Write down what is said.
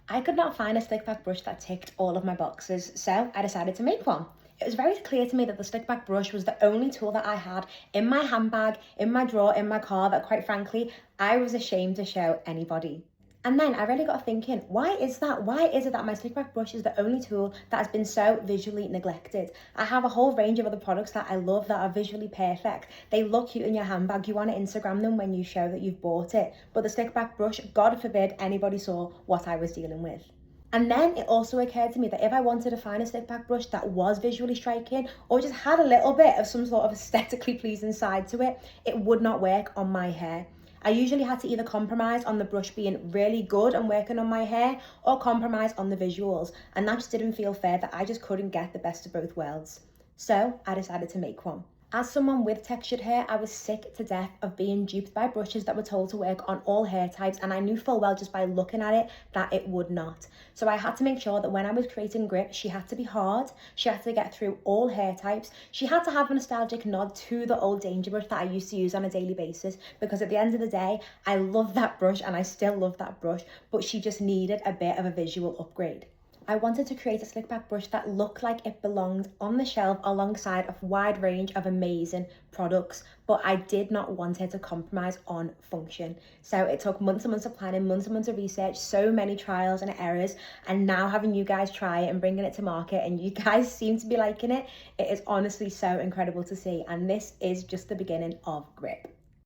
I could not find a slick back brush that ticked all of my boxes, so I decided to make one. It was very clear to me that the slick back brush was the only tool that I had in my handbag, in my drawer, in my car that quite frankly, I was ashamed to show anybody. And then I really got thinking, why is that? Why is it that my slick back brush is the only tool that has been so visually neglected? I have a whole range of other products that I love that are visually perfect. They look cute in your handbag. You want to Instagram them when you show that you've bought it. But the slick back brush, God forbid anybody saw what I was dealing with. And then it also occurred to me that if I wanted to find a slick back brush that was visually striking or just had a little bit of some sort of aesthetically pleasing side to it, it would not work on my hair. I usually had to either compromise on the brush being really good and working on my hair or compromise on the visuals. And that just didn't feel fair, that I just couldn't get the best of both worlds. So I decided to make one. As someone with textured hair, I was sick to death of being duped by brushes that were told to work on all hair types, and I knew full well just by looking at it that it would not. So I had to make sure that when I was creating grip, she had to be hard, she had to get through all hair types, she had to have a nostalgic nod to the old Danger brush that I used to use on a daily basis, because at the end of the day, I love that brush and I still love that brush, but she just needed a bit of a visual upgrade. I wanted to create a slick back brush that looked like it belonged on the shelf alongside a wide range of amazing products, but I did not want it to compromise on function. So it took months and months of planning, months and months of research, so many trials and errors, and now having you guys try it and bringing it to market, and you guys seem to be liking it, it is honestly so incredible to see, and this is just the beginning of grip.